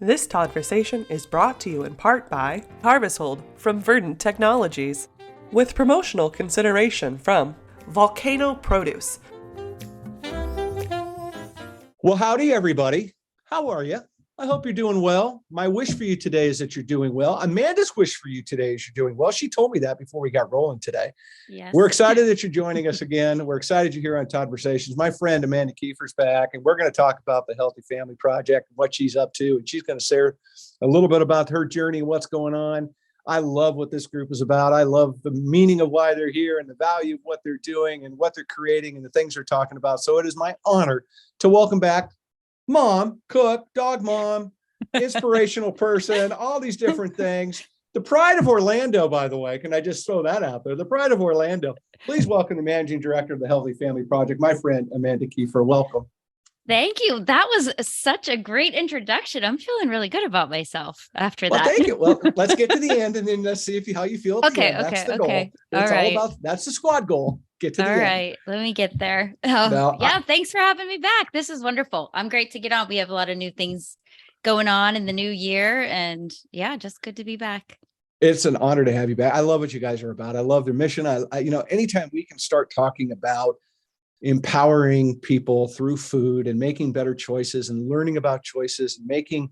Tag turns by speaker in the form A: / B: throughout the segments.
A: This Todd-versation is brought to you in part by Harvesthold from Verdant Technologies, with promotional consideration from Volcano Produce.
B: Well, howdy, everybody. How are you? I hope you're doing well. My wish for you today is that you're doing well. Amanda's wish for you today is you're doing well. She told me that before we got rolling today.
C: Yes.
B: We're excited that you're joining us again. We're excited you're here on Todd-versations. My friend Amanda Keefer's back, and we're going to talk about the Healthy Family Project and what she's up to. And she's going to share a little bit about her journey and what's going on. I love what this group is about. I love the meaning of why they're here and the value of what they're doing and what they're creating and the things they're talking about. So it is my honor to welcome back mom, cook, dog mom, inspirational person, all these different things. The pride of Orlando, by the way, can I just throw that out there? The pride of Orlando. Please welcome the managing director of the Healthy Family Project, my friend, Amanda Keefer. Welcome.
C: Thank you. That was such a great introduction. I'm feeling really good about myself after that.
B: Thank you. Well, let's get to the end and then let's see how you feel at the end. That's the goal. It's all about, that's the squad goal. Get to the end.
C: All right. Let me get there. Thanks for having me back. This is wonderful. I'm great to get on. We have a lot of new things going on in the new year, and just good to be back.
B: It's an honor to have you back. I love what you guys are about. I love their mission. I anytime we can start talking about empowering people through food and making better choices and learning about choices and making,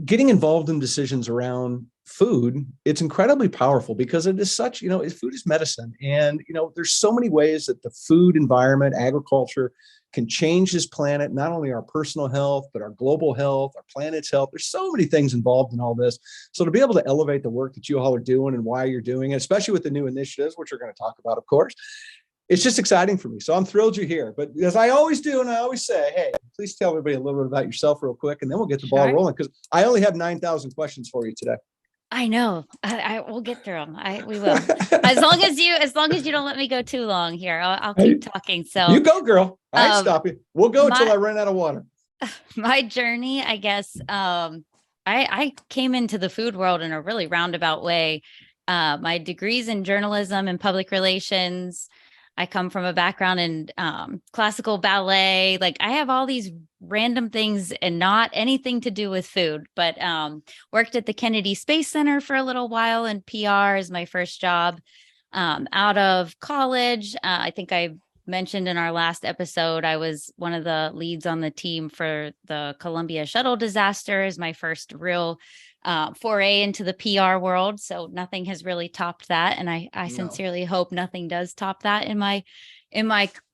B: getting involved in decisions around food, it's incredibly powerful because it is such, food is medicine. And, there's so many ways that the food environment, agriculture can change this planet, not only our personal health, but our global health, our planet's health. There's so many things involved in all this. So to be able to elevate the work that you all are doing and why you're doing it, especially with the new initiatives, which we're going to talk about, of course, it's just exciting for me. So I'm thrilled you're here. But as I always do, and I always say, hey, please tell everybody a little bit about yourself real quick, and then we'll get the ball rolling because I only have 9,000 questions for you today.
C: I know. I will get through them. We will. As long as you don't let me go too long here, I'll keep talking. So
B: you go, girl. I ain't stop you. We'll go until I run out of water.
C: My journey, I guess. I came into the food world in a really roundabout way. My degree's in journalism and public relations. I come from a background in classical ballet. Like I have all these random things and not anything to do with food, but worked at the Kennedy Space Center for a little while in PR as my first job. Out of college, I think I mentioned in our last episode, I was one of the leads on the team for the Columbia shuttle disaster as my first real foray into the PR world. So nothing has really topped that. And I sincerely hope nothing does top that in my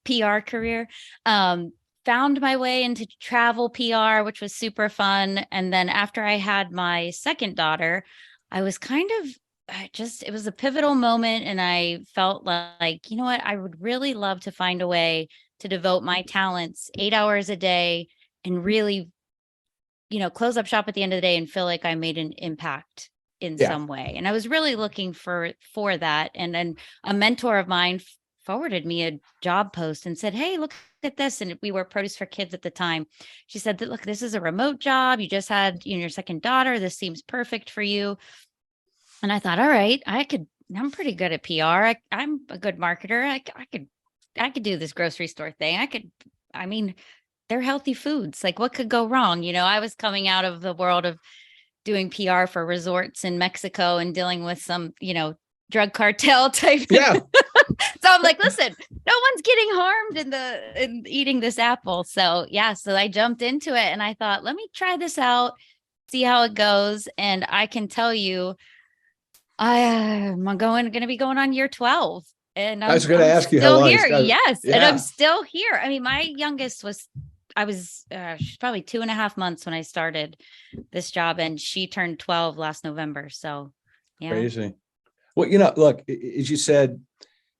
C: PR career. Found my way into travel PR, which was super fun. And then after I had my second daughter, I was it was a pivotal moment. And I felt like, you know what, I would really love to find a way to devote my talents 8 hours a day and really close up shop at the end of the day and feel like I made an impact in some way. And I was really looking for that. And then a mentor of mine forwarded me a job post and said, hey, look at this. And we were Produce for Kids at the time. She said that, look, this is a remote job. You just had your second daughter. This seems perfect for you. And I thought, all right, I'm pretty good at PR. I'm a good marketer. I could do this grocery store thing. They're healthy foods. Like what could go wrong? I was coming out of the world of doing PR for resorts in Mexico and dealing with some, drug cartel type.
B: Yeah.
C: So I'm like, listen, no one's getting harmed in eating this apple. So I jumped into it and I thought, let me try this out, see how it goes. And I can tell you, I'm going to be going on year 12. And I was going to ask you how long. Yes. Yeah. And I'm still here. I mean, my youngest she's probably 2.5 months when I started this job, and she turned 12 last November. So yeah.
B: Crazy. Well, look, as you said,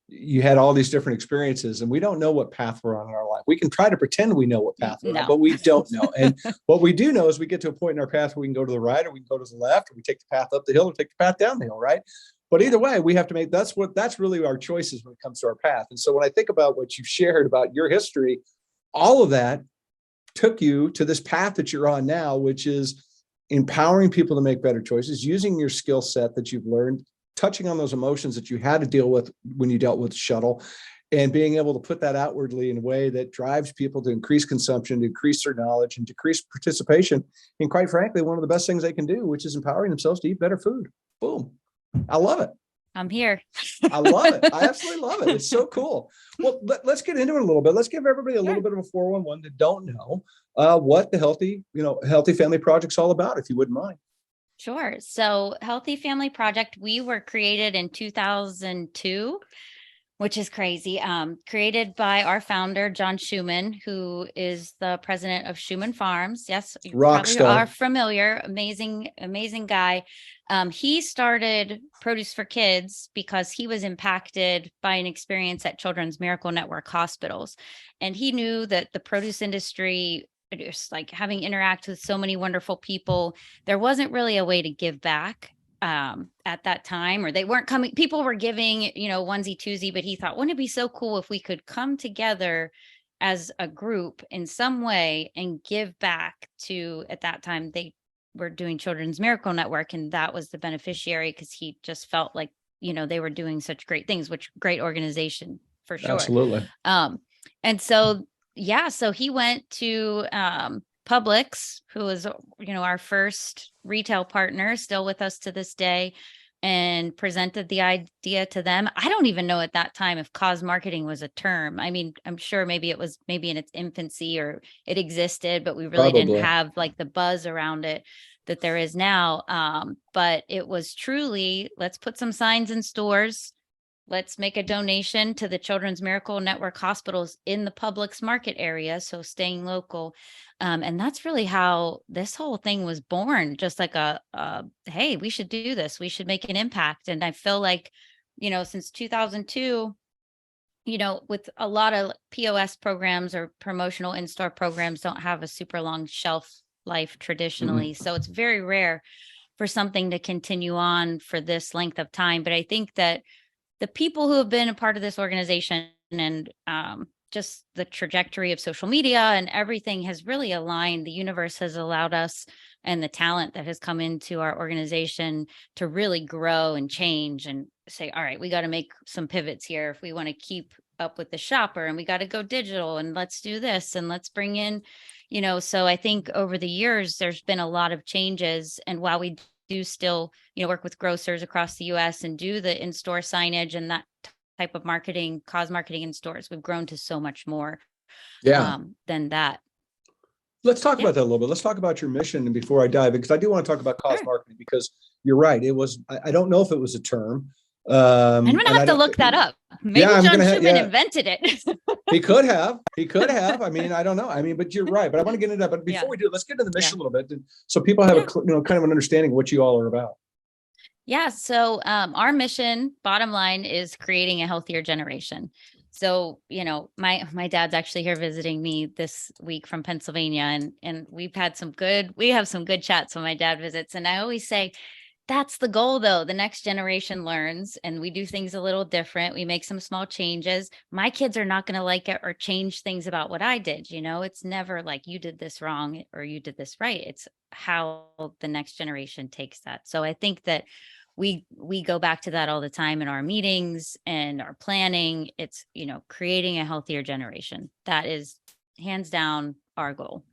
B: you had all these different experiences and we don't know what path we're on in our life. We can try to pretend we know what path we're on, but we don't know. And what we do know is we get to a point in our path where we can go to the right or we can go to the left, or we take the path up the hill or take the path down the hill, right? But either way, we have to make, that's really our choices when it comes to our path. And so when I think about what you've shared about your history, all of that took you to this path that you're on now, which is empowering people to make better choices, using your skill set that you've learned, touching on those emotions that you had to deal with when you dealt with shuttle, and being able to put that outwardly in a way that drives people to increase consumption, to increase their knowledge, and decrease participation. And quite frankly, one of the best things they can do, which is empowering themselves to eat better food. Boom. I love it.
C: I'm here.
B: I love it. I absolutely love it. It's so cool. Well, let's get into it a little bit. Let's give everybody a little bit of a 411 that don't know what the Healthy Family Project's all about, if you wouldn't mind.
C: Sure. So Healthy Family Project, we were created in 2002, which is crazy. Created by our founder, John Schumann, who is the president of Schumann Farms. Yes, you probably are familiar. Amazing, amazing guy. He started Produce for Kids because he was impacted by an experience at Children's Miracle Network hospitals. And he knew that the produce industry, just like having interact with so many wonderful people, there wasn't really a way to give back at that time, or they weren't coming. People were giving, onesie twosie, but he thought, wouldn't it be so cool if we could come together as a group in some way and give back to, at that time, they were doing Children's Miracle Network, and that was the beneficiary because he just felt like, they were doing such great things, which great organization for sure.
B: Absolutely.
C: And so, so he went to Publix, who was, our first retail partner, still with us to this day, and presented the idea to them. I don't even know at that time if cause marketing was a term. I mean, I'm sure maybe it was maybe in its infancy or it existed, but we really didn't have like the buzz around it that there is now. But it was truly, let's put some signs in stores. Let's make a donation to the Children's Miracle Network hospitals in the Publix market area. So staying local. And that's really how this whole thing was born. Just like hey, we should do this. We should make an impact. And I feel like, since 2002, with a lot of POS programs or promotional in-store programs don't have a super long shelf life traditionally. So it's very rare for something to continue on for this length of time. But I think that the people who have been a part of this organization and just the trajectory of social media and everything has really aligned. The universe has allowed us, and the talent that has come into our organization, to really grow and change and say, all right, we got to make some pivots here if we want to keep up with the shopper, and we got to go digital, and let's do this, and let's bring in, so I think over the years, there's been a lot of changes. And while we do still, work with grocers across the US and do the in-store signage and that type of marketing, cause marketing in stores, we've grown to so much more than that.
B: Let's talk about that a little bit. Let's talk about your mission. And before I dive in, because I do want to talk about cause marketing, because you're right. It was, I don't know if it was a term.
C: I'm going to have to look that up. Maybe John Schumann invented it.
B: He could have. I mean, I don't know. I mean, but you're right. But I want to get into that. But before we do, let's get into the mission a little bit, so people have a kind of an understanding of what you all are about.
C: Yeah. So our mission, bottom line, is creating a healthier generation. So, my dad's actually here visiting me this week from Pennsylvania, and we have some good chats when my dad visits. And I always say, that's the goal, though. The next generation learns, and we do things a little different. We make some small changes. My kids are not going to like it or change things about what I did. It's never like you did this wrong or you did this right. It's how the next generation takes that. So I think that we go back to that all the time in our meetings and our planning. It's, creating a healthier generation. That is hands down our goal.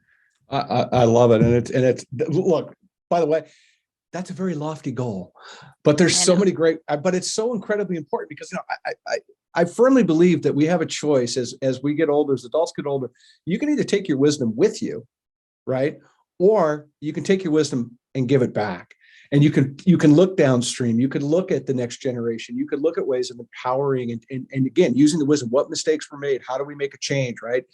B: I love it. And it's look, by the way, that's a very lofty goal, but there's so many great, but it's so incredibly important because, I firmly believe that we have a choice as we get older, as adults get older. You can either take your wisdom with you, right? Or you can take your wisdom and give it back. And you can look downstream. You can look at the next generation. You can look at ways of empowering and again, using the wisdom, what mistakes were made? How do we make a change, right?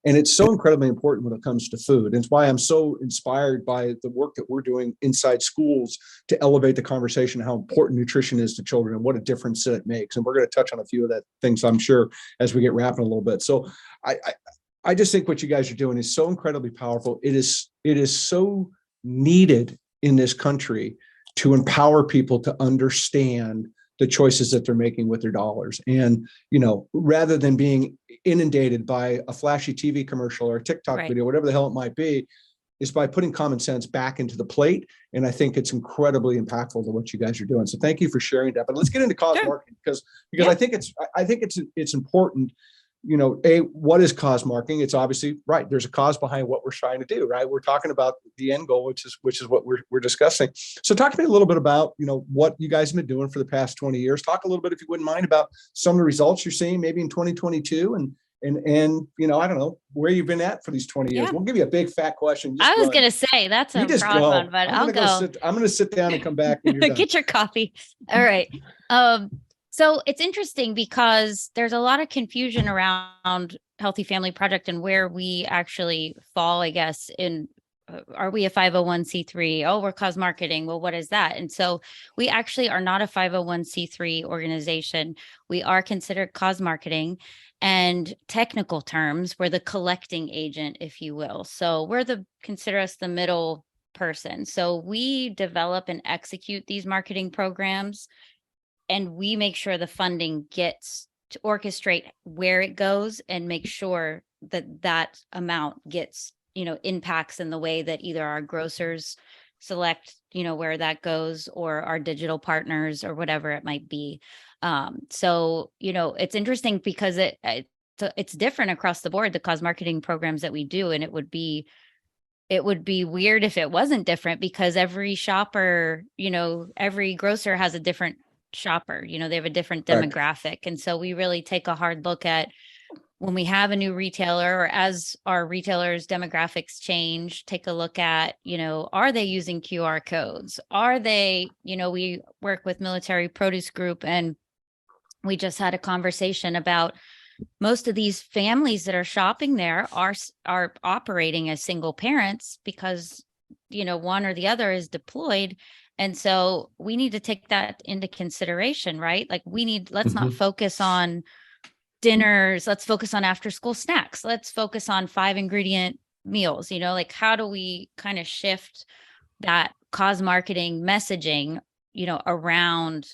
B: And it's so incredibly important when it comes to food. And it's why I'm so inspired by the work that we're doing inside schools to elevate the conversation, how important nutrition is to children and what a difference it makes. And we're going to touch on a few of that things, I'm sure, as we get wrapping a little bit. So I just think what you guys are doing is so incredibly powerful. It is so needed in this country to empower people to understand the choices that they're making with their dollars. And, rather than being inundated by a flashy TV commercial or a TikTok video, whatever the hell it might be, is by putting common sense back into the plate. And I think it's incredibly impactful to what you guys are doing. So thank you for sharing that. But let's get into cause marketing because I think it's important. What is cause marketing? It's obviously right. There's a cause behind what we're trying to do, right? We're talking about the end goal, which is what we're discussing. So talk to me a little bit about, what you guys have been doing for the past 20 years. Talk a little bit, if you wouldn't mind, about some of the results you're seeing maybe in 2022 and I don't know where you've been at for these 20 years. We'll give you a big fat question.
C: I was going to say that's a broad one, but I'll go.
B: I'm going to sit down and come back when you're done.
C: Get your coffee. All right. So it's interesting because there's a lot of confusion around Healthy Family Project and where we actually fall, I guess, are we a 501c3? Oh, we're cause marketing. Well, what is that? And so we actually are not a 501c3 organization. We are considered cause marketing, and technical terms, we're the collecting agent, if you will. So consider us the middle person. So we develop and execute these marketing programs, and we make sure the funding gets to orchestrate where it goes and make sure that amount gets, impacts in the way that either our grocers select, where that goes, or our digital partners or whatever it might be. So, it's interesting because it's different across the board, the cause marketing programs that we do. And it would be weird if it wasn't different, because every shopper, every grocer has a different shopper, they have a different demographic. Right. And so we really take a hard look at when we have a new retailer, or as our retailers' demographics change, take a look at, are they using QR codes? Are they, we work with Military Produce Group, and we just had a conversation about most of these families that are shopping there are operating as single parents because, one or the other is deployed. And so we need to take that into consideration, right? Like let's not focus on dinners. Let's focus on after school snacks. Let's focus on 5-ingredient meals, how do we kind of shift that cause marketing messaging, around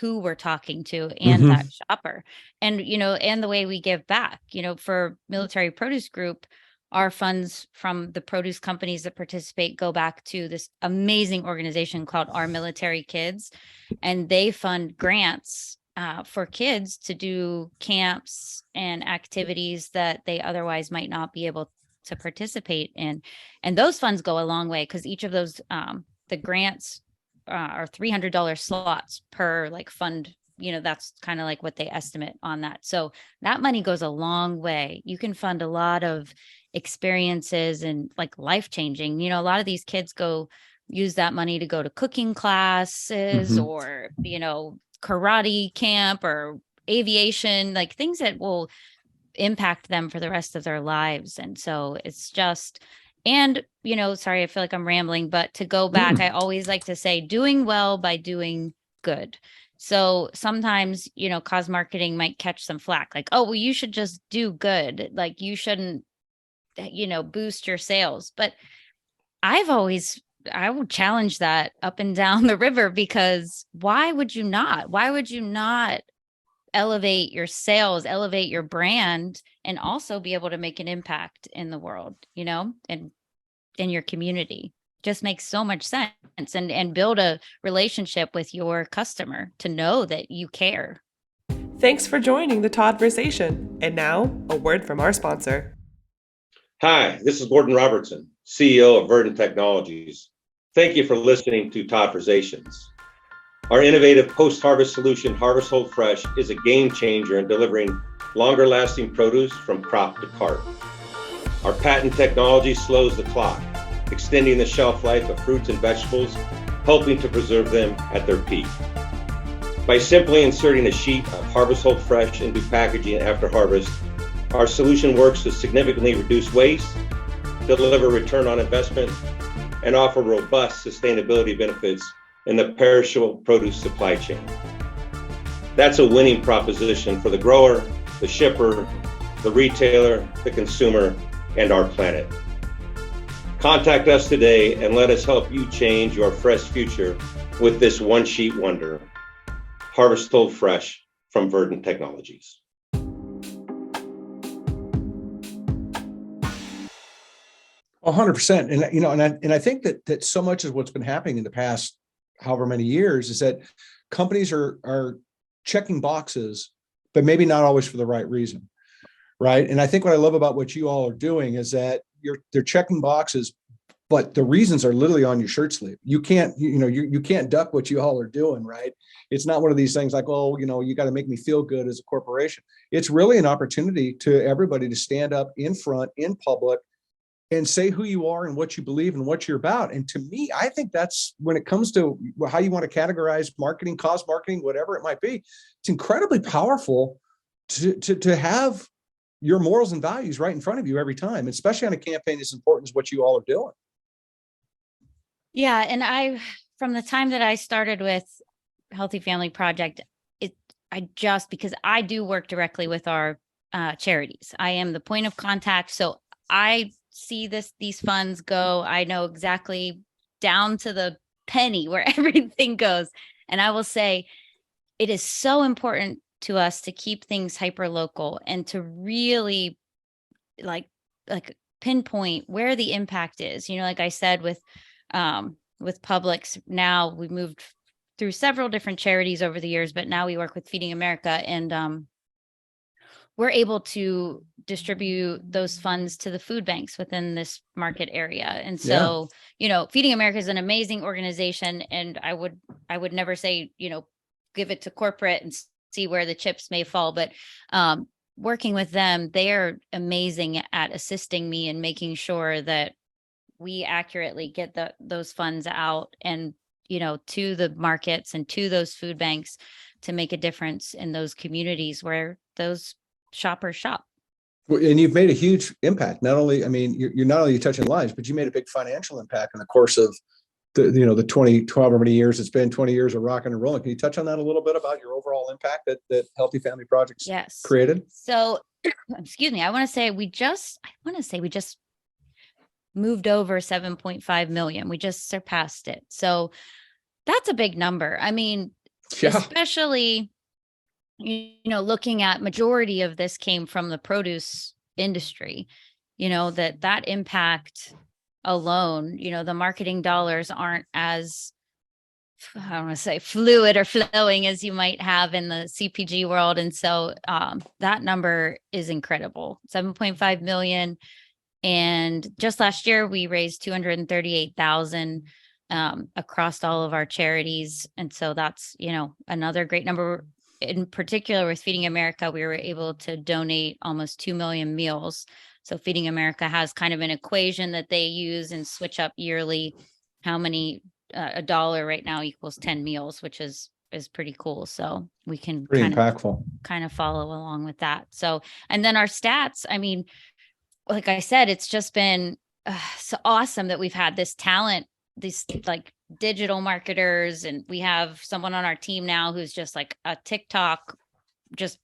C: who we're talking to and that shopper, and, and the way we give back, for Military Produce Group, our funds from the produce companies that participate go back to this amazing organization called Our Military Kids. And they fund grants for kids to do camps and activities that they otherwise might not be able to participate in. And those funds go a long way, because each of those, the grants are $300 slots per fund. That's kind of like what they estimate on that. So that money goes a long way. You can fund a lot of experiences and life-changing, a lot of these kids use that money to go to cooking classes or, karate camp or aviation, things that will impact them for the rest of their lives. And so it's just, and, sorry, I feel like I'm rambling, but to go back, I always like to say doing well by doing good. So sometimes, cause marketing might catch some flack, oh, well, you should just do good. You shouldn't, boost your sales. But I would challenge that up and down the river, because why would you not? Why would you not elevate your sales, elevate your brand, and also be able to make an impact in the world, and in your community? Just makes so much sense, and build a relationship with your customer to know that you care.
A: Thanks for joining the Todd-versation. And now, a word from our sponsor.
D: Hi, this is Gordon Robertson, CEO of Verdant Technologies. Thank you for listening to Todd-versations. Our innovative post-harvest solution, Harvest Hold Fresh, is a game changer in delivering longer-lasting produce from crop to cart. Our patent technology slows the clock, extending the shelf life of fruits and vegetables, helping to preserve them at their peak. By simply inserting a sheet of Harvest Hold Fresh into packaging after harvest, our solution works to significantly reduce waste, deliver return on investment, and offer robust sustainability benefits in the perishable produce supply chain. That's a winning proposition for the grower, the shipper, the retailer, the consumer, and our planet. Contact us today and let us help you change your fresh future with this one-sheet wonder. Harvest Hold Fresh from Verdant Technologies.
B: 100%. And, and I think that so much of what's been happening in the past, however many years, is that companies are checking boxes, but maybe not always for the right reason. Right. And I think what I love about what you all are doing is that they're checking boxes, but the reasons are literally on your shirt sleeve. You can't, you can't duck what you all are doing. Right. It's not one of these things like, oh, you got to make me feel good as a corporation. It's really an opportunity to everybody to stand up in front, in public, and say who you are and what you believe and what you're about. And to me, I think that's when it comes to how you want to categorize marketing, cause marketing, whatever it might be, it's incredibly powerful to have your morals and values right in front of you every time, especially on a campaign as important as what you all are doing.
C: Yeah. And from the time that I started with Healthy Family Project, because I do work directly with our charities. I am the point of contact. So I see these funds go. I know exactly down to the penny where everything goes. And I will say it is so important to us to keep things hyper local and to really like pinpoint where the impact is. Like I said, with Publix, now we moved through several different charities over the years, but now we work with Feeding America, and we're able to distribute those funds to the food banks within this market area. And so, Feeding America is an amazing organization, and I would never say, give it to corporate and see where the chips may fall, but working with them, they are amazing at assisting me in making sure that we accurately get those funds out and, to the markets and to those food banks to make a difference in those communities where those shoppers shop.
B: And you've made a huge impact. Not only, you're not only touching lives, but you made a big financial impact in the course of the 12 or many years it's been, 20 years of rocking and rolling. Can you touch on that a little bit about your overall impact that Healthy Family Projects created?
C: So, excuse me, I want to say we just moved over 7.5 million. We just surpassed it. So that's a big number. Especially, looking at majority of this came from the produce industry, that impact alone, the marketing dollars aren't as, I don't want to say fluid or flowing as you might have in the CPG world. And so that number is incredible, 7.5 million. And just last year, we raised 238,000 across all of our charities. And so that's, another great number. In particular, with Feeding America, we were able to donate almost 2 million meals. So Feeding America has kind of an equation that they use and switch up yearly how many a dollar right now equals 10 meals, which is pretty cool. So we can kind of follow along with that. So, and then our stats, like I said, it's just been so awesome that we've had this talent, these like digital marketers, and we have someone on our team now who's just like a TikTok, just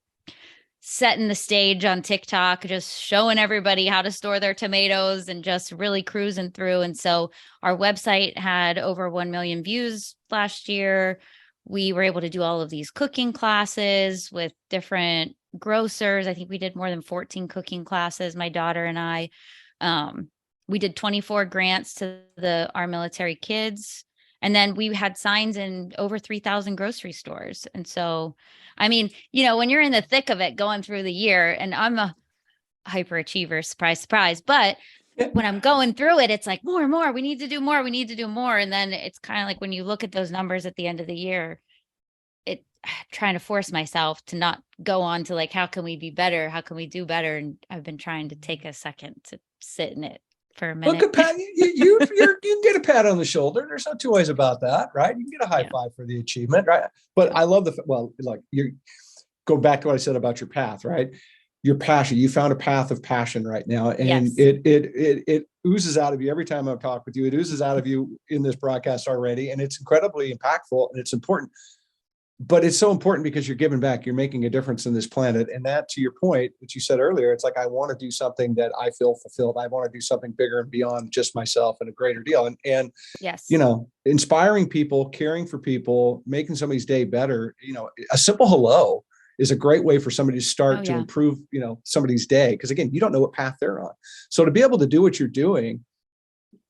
C: setting the stage on TikTok, just showing everybody how to store their tomatoes and just really cruising through. And so our website had over 1 million views last year. We were able to do all of these cooking classes with different grocers. I think we did more than 14 cooking classes, my daughter and I. We did 24 grants to our military kids. And then we had signs in over 3,000 grocery stores. And so, when you're in the thick of it going through the year, and I'm a hyperachiever, surprise, surprise, but when I'm going through it, it's like more and more, we need to do more. We need to do more. And then it's kind of like when you look at those numbers at the end of the year, trying to force myself to not go on to like, how can we be better? How can we do better? And I've been trying to take a second to sit in it for a minute.
B: Look, Pat, you can get a pat on the shoulder. There's no two ways about that, right? You can get a high five for the achievement, right? But I love you go back to what I said about your path, right? Your passion. You found a path of passion right now, and it oozes out of you every time I talk with you. It oozes out of you in this broadcast already, and it's incredibly impactful and it's important. But it's so important because you're giving back, you're making a difference in this planet. And that, to your point, which you said earlier, it's like, I want to do something that I feel fulfilled. I want to do something bigger and beyond just myself and a greater deal. And
C: yes,
B: inspiring people, caring for people, making somebody's day better, a simple hello is a great way for somebody to start to improve, somebody's day. Because again, you don't know what path they're on. So to be able to do what you're doing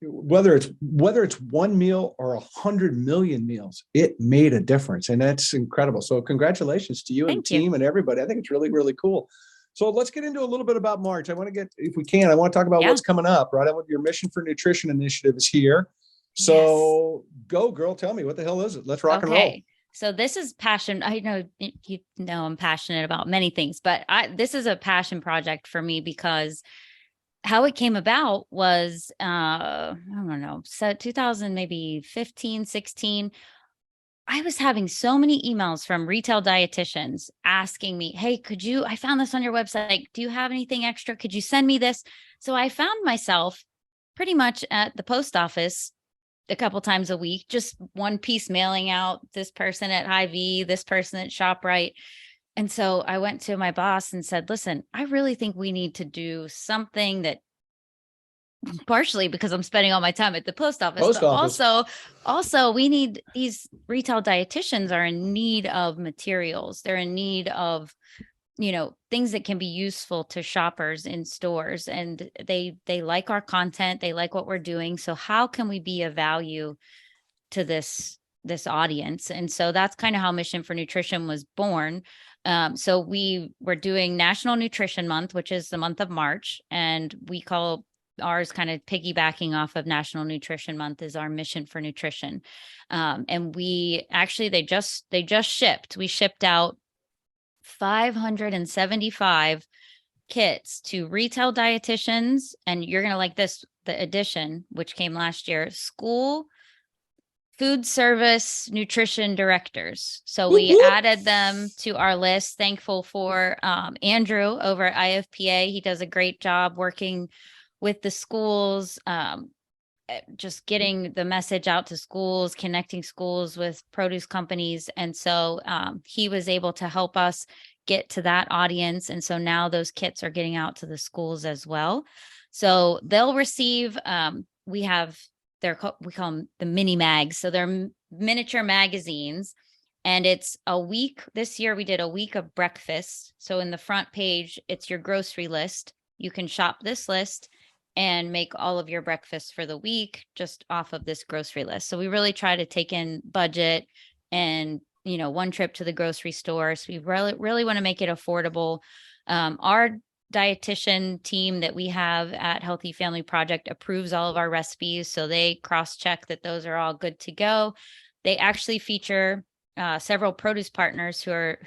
B: whether it's one meal or 100 million meals, it made a difference. And that's incredible. So congratulations to you and the team and everybody. I think it's really, really cool. So let's get into a little bit about March. I want to get, if we can, I want to talk about what's coming up, right? Your Mission for Nutrition initiative is here. So go, girl, tell me, what the hell is it? Let's rock and roll.
C: So this is passion. I know, I'm passionate about many things, but this is a passion project for me because how it came about was, I don't know, so 2000, maybe 15, 16. I was having so many emails from retail dietitians asking me, hey, I found this on your website. Do you have anything extra? Could you send me this? So I found myself pretty much at the post office a couple times a week, just one piece mailing out, this person at Hy-Vee, this person at ShopRite. And so I went to my boss and said, listen, I really think we need to do something that, partially because I'm spending all my time at the post office. Also we need, these retail dietitians are in need of materials. They're in need of, things that can be useful to shoppers in stores, and they like our content. They like what we're doing. So how can we be of value to this audience? And so that's kind of how Mission for Nutrition was born. So we were doing National Nutrition Month, which is the month of March, and we call ours, kind of piggybacking off of National Nutrition Month, is our Mission for Nutrition. And we actually, they just shipped. We shipped out 575 kits to retail dietitians, and you're going to like this, the edition, which came last year, school food service nutrition directors. So we added them to our list. Thankful for Andrew over at IFPA. He does a great job working with the schools, just getting the message out to schools, connecting schools with produce companies. And so he was able to help us get to that audience. And so now those kits are getting out to the schools as well. So they'll receive, we call them the mini mags. So they're miniature magazines, and it's a week. This year we did a week of breakfast. So in the front page, it's your grocery list. You can shop this list and make all of your breakfast for the week just off of this grocery list. So we really try to take in budget and, one trip to the grocery store. So we really want to make it affordable. Our dietitian team that we have at Healthy Family Project approves all of our recipes. So they cross-check that those are all good to go. They actually feature several produce partners who are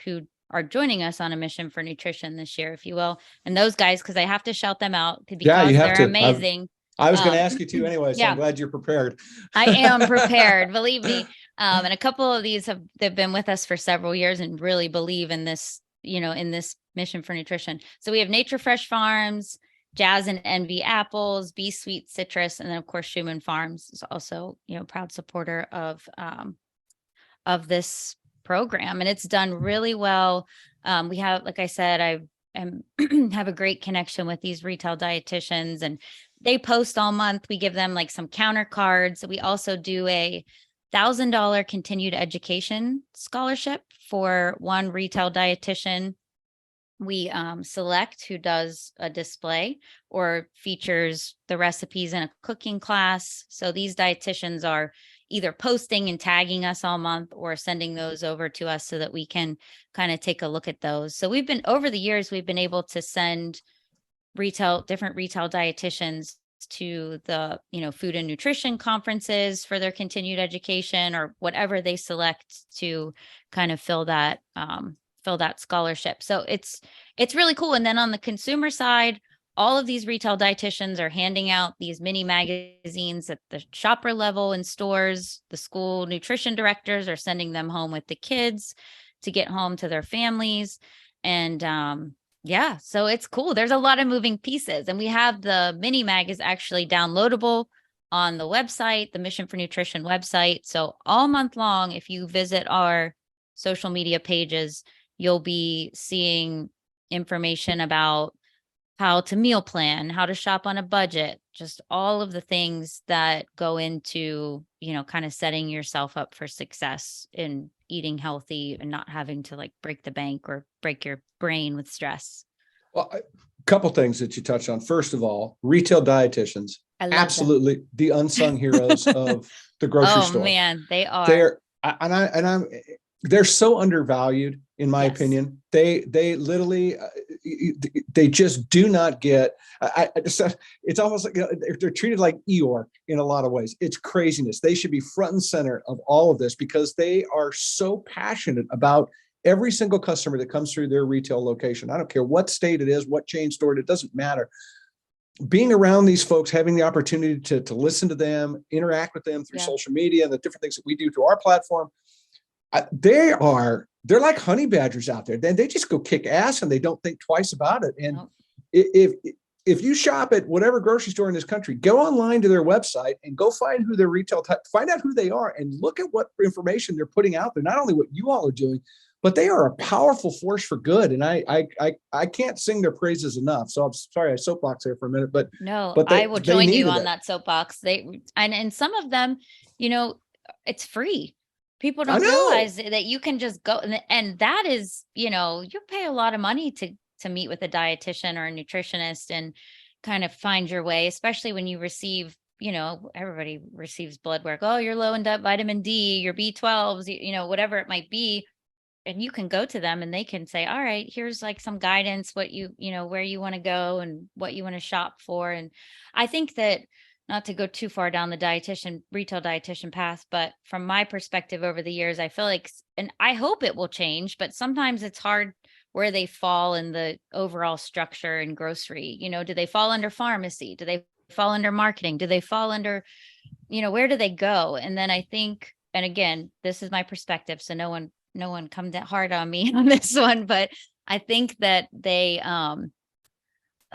C: joining us on a Mission for Nutrition this year, if you will. And those guys, because I have to shout them out because they're amazing.
B: I was going to ask you to anyway, so I'm glad you're prepared.
C: I am prepared, believe me. And a couple of these they've been with us for several years and really believe in this, in this Mission for Nutrition. So we have Nature Fresh Farms, Jazz and Envy Apples, Be Sweet Citrus, and then of course Schumann Farms is also, proud supporter of this program, and it's done really well. We have, like I said, I have a great connection with these retail dietitians, and they post all month. We give them like some counter cards. We also do a $1,000 continued education scholarship for one retail dietitian. We select who does a display or features the recipes in a cooking class. So these dietitians are either posting and tagging us all month or sending those over to us so that we can kind of take a look at those. So over the years, we've been able to send different retail dietitians to the, food and nutrition conferences for their continued education or whatever they select to kind of fill that scholarship. So it's really cool. And then on the consumer side, all of these retail dietitians are handing out these mini magazines at the shopper level in stores. The school nutrition directors are sending them home with the kids to get home to their families. And so it's cool. There's a lot of moving pieces. And we have the mini mag is actually downloadable on the website, the Mission for Nutrition website. So all month long, if you visit our social media pages, you'll be seeing information about how to meal plan, how to shop on a budget, just all of the things that go into, kind of setting yourself up for success in eating healthy and not having to like break the bank or break your brain with stress.
B: Well, a couple things that you touched on. First of all, retail dietitians.
C: I love them.
B: absolutely the unsung heroes of the grocery
C: Oh
B: store.
C: man, they are.
B: They're I'm they're so undervalued in my
C: Yes.
B: opinion. They literally they just do not get. It's almost like they're treated like Eeyore in a lot of ways. It's craziness. They should be front and center of all of this because they are so passionate about every single customer that comes through their retail location. I don't care what state it is, what chain store, it doesn't matter. Being around these folks, having the opportunity to listen to them, interact with them through social media and the different things that we do through our platform, they're like honey badgers out there. They just go kick ass and they don't think twice about it. And if if you shop at whatever grocery store in this country, go online to their website and go find who their find out who they are and look at what information they're putting out there. Not only what you all are doing, but they are a powerful force for good. And I can't sing their praises enough. So I'm sorry I soapbox there for a minute, but
C: no,
B: but
C: I will join you on
B: it.
C: that soapbox. And some of them, it's free. People
B: I
C: don't
B: know.
C: realize that you can just go and that is, you pay a lot of money to meet with a dietitian or a nutritionist and kind of find your way, especially when you receive, everybody receives blood work. Oh, you're low in vitamin D, your B12s, whatever it might be. And you can go to them and they can say, all right, here's like some guidance, what where you want to go and what you want to shop for. And I think that, not to go too far down the retail dietitian path, but from my perspective over the years, I feel like, and I hope it will change, but sometimes it's hard where they fall in the overall structure in grocery. Do they fall under pharmacy? Do they fall under marketing? Do they fall under, where do they go? And then I think, and again, this is my perspective, so no one come that hard on me on this one, but I think that they,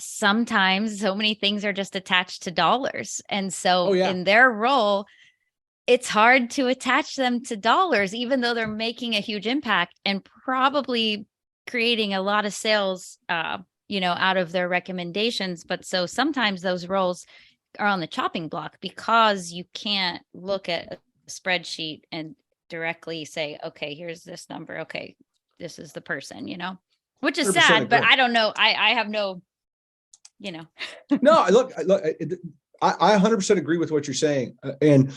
C: sometimes so many things are just attached to dollars. And so in their role, it's hard to attach them to dollars, even though they're making a huge impact and probably creating a lot of sales, out of their recommendations. But so sometimes those roles are on the chopping block because you can't look at a spreadsheet and directly say, okay, here's this number. Okay, this is the person, which is sad, but I don't know. I have no,
B: No, look, I 100% agree with what you're saying. And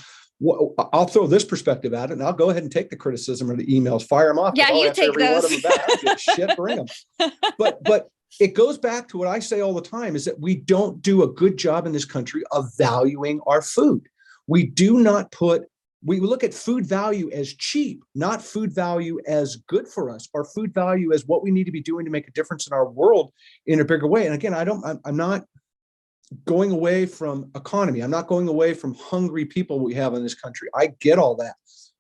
B: I'll throw this perspective at it, and I'll go ahead and take the criticism or the emails, fire them off.
C: Yeah, you take those.
B: One of them back. I don't give a shit, bring them. But it goes back to what I say all the time is that we don't do a good job in this country of valuing our food. We do not we look at food value as cheap, not food value as good for us, or food value as what we need to be doing to make a difference in our world in a bigger way. And again, I'm not going away from economy. I'm not going away from hungry people we have in this country. I get all that.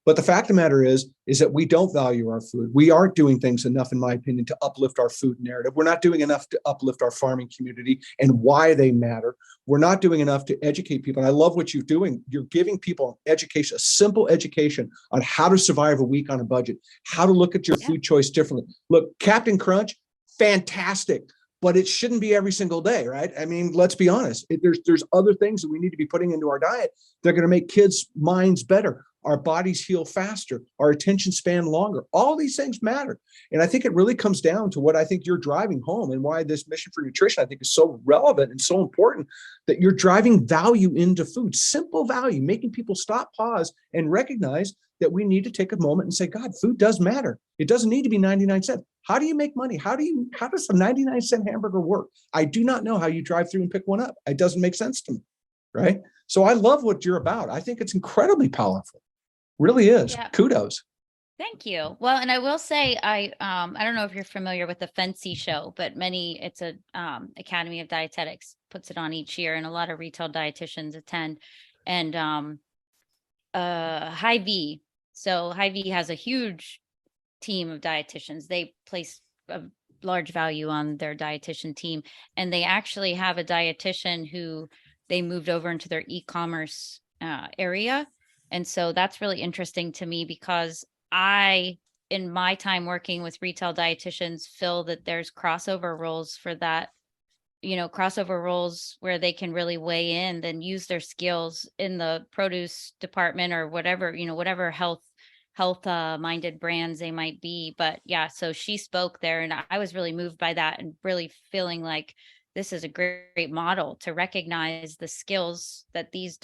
B: But the fact of the matter is that we don't value our food. We aren't doing things enough, in my opinion, to uplift our food narrative. We're not doing enough to uplift our farming community and why they matter. We're not doing enough to educate people. And I love what you're doing. You're giving people education, a simple education on how to survive a week on a budget, how to look at your food choice differently. Look, Captain Crunch, fantastic. But it shouldn't be every single day, right? I mean, let's be honest. There's other things that we need to be putting into our diet. They're going to make kids' minds better. Our bodies heal faster. Our attention span longer. All these things matter. And I think it really comes down to what I think you're driving home and why this mission for nutrition, I think, is so relevant and so important, that you're driving value into food, simple value, making people stop, pause, and recognize that we need to take a moment and say, God, food does matter. It doesn't need to be 99 cents. How do you make money? How does a 99-cent hamburger work? I do not know how you drive through and pick one up. It doesn't make sense to me, right? So I love what you're about. I think it's incredibly powerful. Really is. Yeah. Kudos.
C: Thank you. Well, and I will say, I don't know if you're familiar with the Fancy show, but it's a Academy of Dietetics puts it on each year, and a lot of retail dietitians attend. And Hy-Vee. So Hy-Vee has a huge team of dietitians. They place a large value on their dietitian team, and they actually have a dietitian who they moved over into their e-commerce area. And so that's really interesting to me because in my time working with retail dietitians, feel that there's crossover roles for that, crossover roles where they can really weigh in, then use their skills in the produce department or whatever, whatever health minded brands they might be. But yeah, so she spoke there and I was really moved by that and really feeling like this is a great model to recognize the skills that these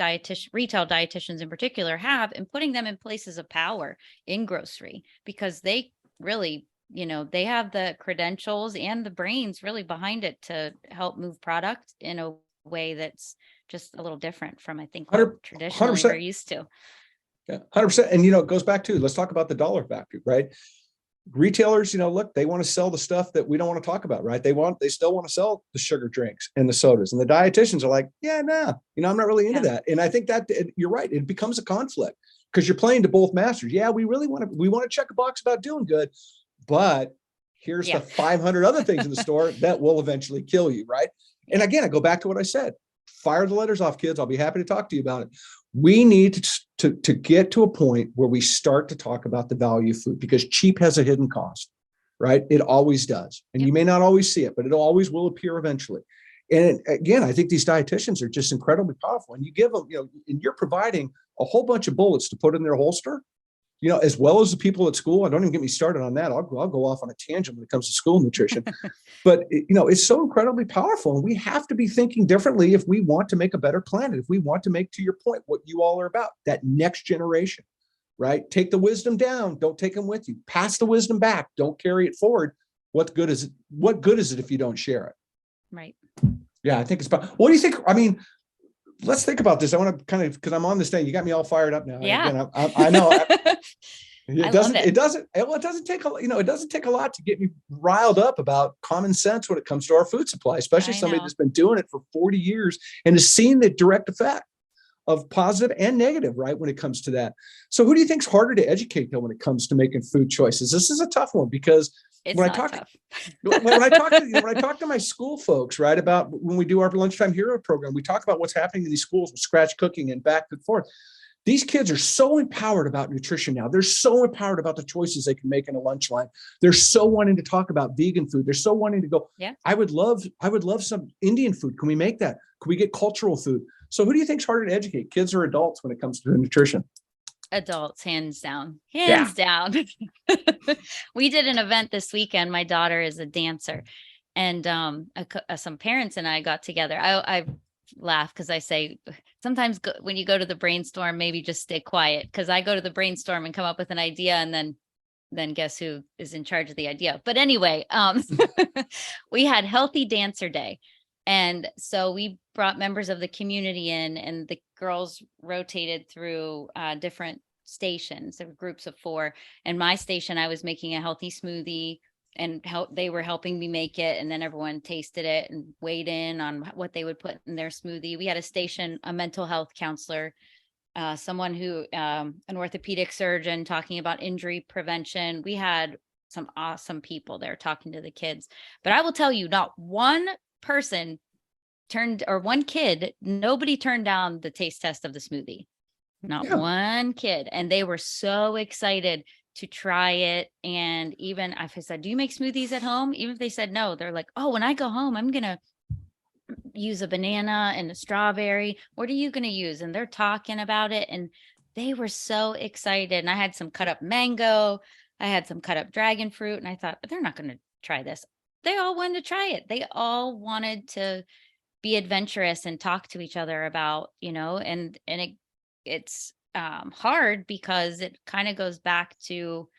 C: retail dietitians in particular have, and putting them in places of power in grocery, because they really, they have the credentials and the brains really behind it to help move product in a way that's just a little different from, I think, what traditionally we're used to.
B: Yeah, 100%. And, it goes back to, let's talk about the dollar factory, right? Retailers, look, they want to sell the stuff that we don't want to talk about, right? They still want to sell the sugar drinks and the sodas, and the dietitians are like, yeah, nah, I'm not really into that. And I think that you're right. It becomes a conflict because you're playing to both masters. Yeah, we want to check a box about doing good, but here's the 500 other things in the store that will eventually kill you, right? And again, I go back to what I said. Fire the letters off, kids. I'll be happy to talk to you about it. We need to get to a point where we start to talk about the value of food, because cheap has a hidden cost, right? It always does. And you may not always see it, but it always will appear eventually. And again, I think these dietitians are just incredibly powerful. And you give them, and you're providing a whole bunch of bullets to put in their holster, as well as the people at school. And don't even get me started on that. I'll go off on a tangent when it comes to school nutrition. But, it's so incredibly powerful. And we have to be thinking differently if we want to make a better planet, if we want to make, to your point, what you all are about, that next generation, right? Take the wisdom down. Don't take them with you. Pass the wisdom back. Don't carry it forward. What good is it? What good is it if you don't share it?
C: Right.
B: Yeah, I think it's about, what do you think? I mean, let's think about this. I want to kind of, because I'm on this thing. You got me all fired up now.
C: Yeah.
B: Again, I know. It doesn't take a lot to get me riled up about common sense when it comes to our food supply, especially somebody that's been doing it for 40 years and has seen the direct effect of positive and negative, right? When it comes to that. So who do you think is harder to educate though when it comes to making food choices? This is a tough one, because when I talk to my school folks, right, about when we do our lunchtime hero program, we talk about what's happening in these schools with scratch cooking and back and forth. These kids are so empowered about nutrition now. They're so empowered about the choices they can make in a lunch line. They're so wanting to talk about vegan food. They're so wanting to go, I would love some Indian food. Can we make that? Can we get cultural food? So who do you think is harder to educate, kids or adults, when it comes to nutrition?
C: Adults, hands down. Down. We did an event this weekend. My daughter is a dancer, and some parents and I got together. I laugh because I say sometimes when you go to the brainstorm, maybe just stay quiet, because I go to the brainstorm and come up with an idea, and then guess who is in charge of the idea. But anyway, we had Healthy Dancer Day. And so we brought members of the community in, and the girls rotated through different stations. There were groups of 4. And my station, I was making a healthy smoothie, and they were helping me make it. And then everyone tasted it and weighed in on what they would put in their smoothie. We had a station, a mental health counselor, someone who, an orthopedic surgeon talking about injury prevention. We had some awesome people there talking to the kids. But I will tell you, not one kid, nobody turned down the taste test of the smoothie. Not one kid. And they were so excited to try it. And even if I said, do you make smoothies at home? Even if they said no, they're like, oh, when I go home, I'm going to use a banana and a strawberry. What are you going to use? And they're talking about it. And they were so excited. And I had some cut up mango. I had some cut up dragon fruit. And I thought, but they're not going to try this. They all wanted to try it. They all wanted to be adventurous and talk to each other about, and it's hard, because it kind of goes back to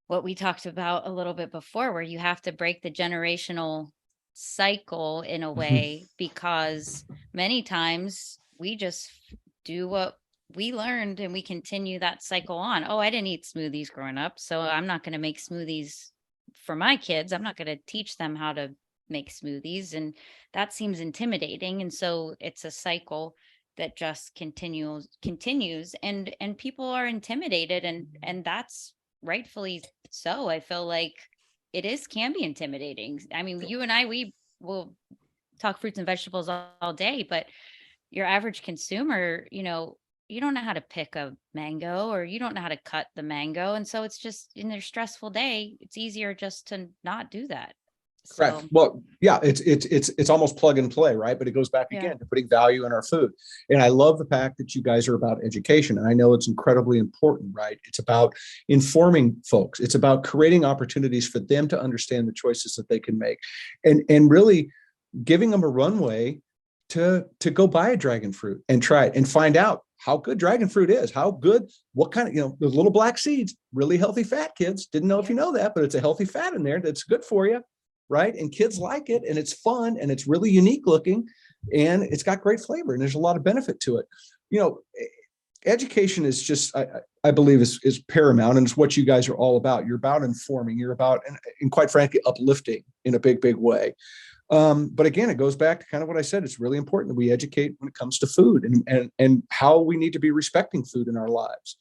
C: what we talked about a little bit before, where you have to break the generational cycle in a way, because many times we just do what we learned and we continue that cycle on. Oh, I didn't eat smoothies growing up, so I'm not going to make smoothies for my kids. I'm not going to teach them how to make smoothies. And that seems intimidating. And so it's a cycle that just continues. And people are intimidated, and that's rightfully so. I feel like can be intimidating. I mean, you and I, we will talk fruits and vegetables all day, but your average consumer, you don't know how to pick a mango, or you don't know how to cut the mango. And so it's just, in their stressful day, it's easier just to not do that.
B: Correct. So, well, yeah, it's almost plug and play, right? But it goes back again to putting value in our food. And I love the fact that you guys are about education. And I know it's incredibly important, right? It's about informing folks. It's about creating opportunities for them to understand the choices that they can make. And really, giving them a runway to go buy a dragon fruit and try it and find out how good dragon fruit is, how good, what kind of, those little black seeds, really healthy fat, kids. Didn't know if you know that, but it's a healthy fat in there that's good for you, right? And kids like it, and it's fun, and it's really unique looking, and it's got great flavor, and there's a lot of benefit to it. Education is just, I believe, is paramount, and it's what you guys are all about. You're about informing, you're about, and quite frankly, uplifting in a big, big way. But again, it goes back to kind of what I said. It's really important that we educate when it comes to food and how we need to be respecting food in our lives.